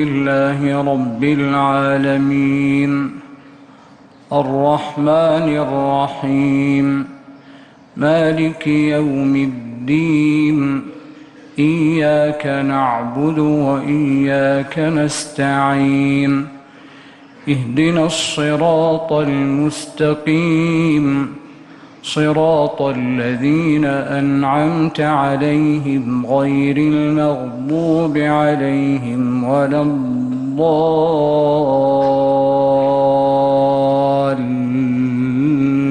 لله رب العالمين الرحمن الرحيم مالك يوم الدين إياك نعبد وإياك نستعين اهدنا الصراط المستقيم صراط الذين أنعمت عليهم غير المغضوب عليهم ولا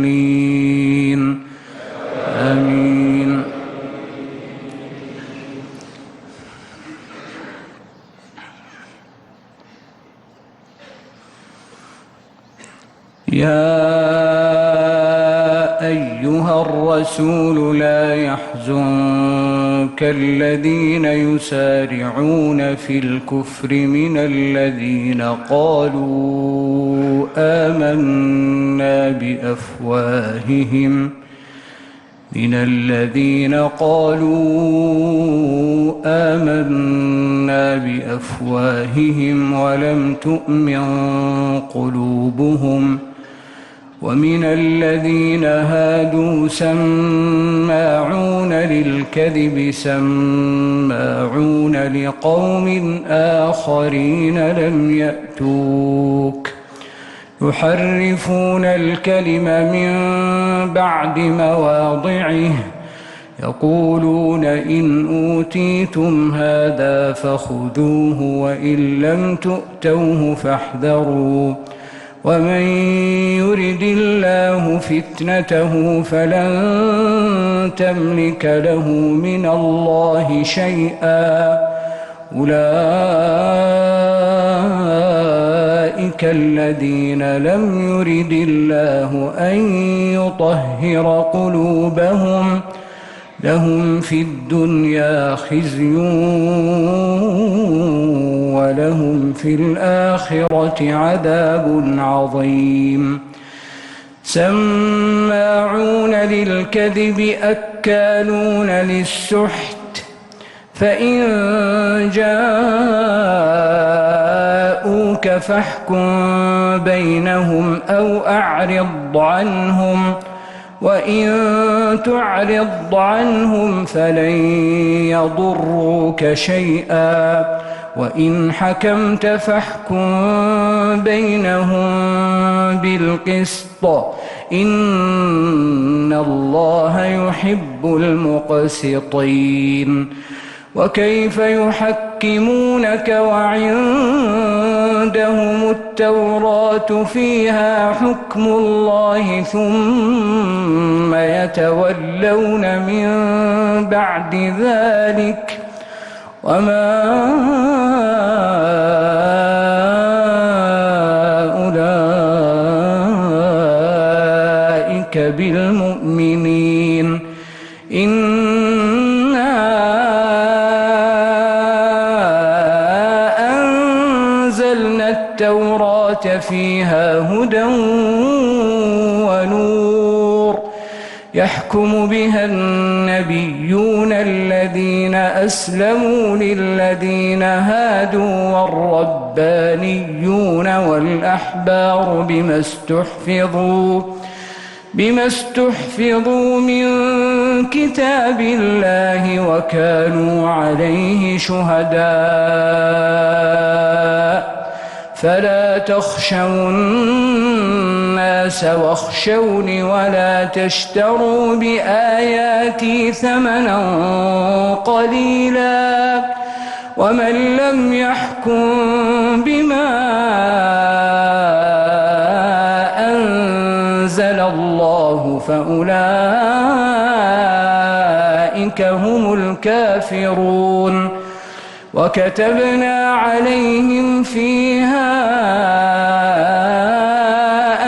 الضالين آمين. يا أيها الرسول لا يحزنك الذين يسارعون في الكفر من الذين قالوا آمنا بأفواههم ولم تؤمن قلوبهم ومن الذين هادوا سماعون للكذب سماعون لقوم آخرين لم يأتوك يحرفون الكلم من بعد مواضعه يقولون إن أوتيتم هذا فخذوه وإن لم تؤتوه فاحذروا ومن يرد الله فتنته فلن تملك له من الله شيئا أولئك الذين لم يرد الله أن يطهر قلوبهم لهم في الدنيا خزي ولهم في الآخرة عذاب عظيم سماعون للكذب أكالون للسحت فإن جاءوك فاحكم بينهم أو أعرض عنهم وإن تعرض عنهم فلن يضروك شيئا وإن حكمت فاحكم بينهم بالقسط إن الله يحب المقسطين وكيف يحكمونك وعندهم التوراة فيها حكم الله ثم يتولون من بعد ذلك وما أولئك بالمؤمنين إنا أنزلنا التوراة فيها هدى ونور يحكم بها النبيون الذين أسلموا للذين هادوا والربانيون والأحبار بما استحفظوا من كتاب الله وكانوا عليه شهداء فلا تخشوا الناس واخشوني ولا تشتروا بآياتي ثمنا قليلا ومن لم يحكم بما أنزل الله فأولئك هم الكافرون وكتبنا عليهم فيها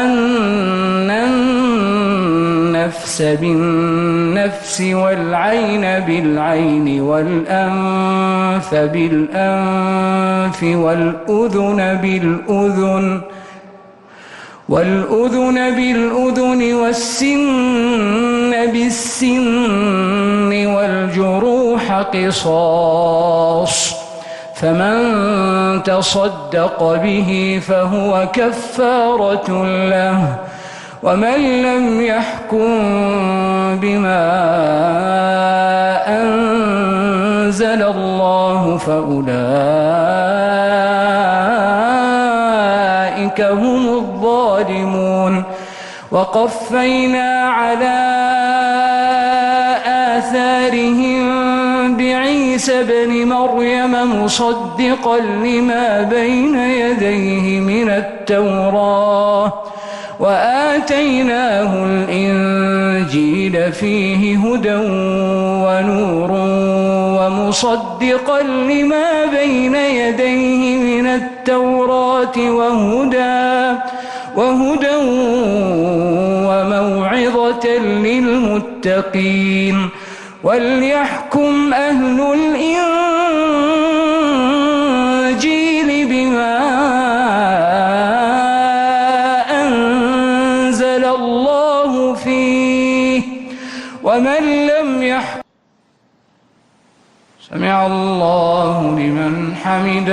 أن النفس بالنفس والعين بالعين والأنف بالأنف والأذن بالأذن والسن بالسن والجروح قصاص فمن تصدق به فهو كفارة له ومن لم يحكم بما أنزل الله فأولئك هم الظالمون وقفينا على آثارهم بعيسى ابن مريم مصدقا لما بين يديه من التوراة وآتيناه الإنجيل فيه هدى ونور ومصدقا لما بين يديه من التوراة وهدى وموعظة للمتقين وليحكم أهل الإنجيل بما أنزل الله فيه ومن لم يحكم سمع الله لمن حمده.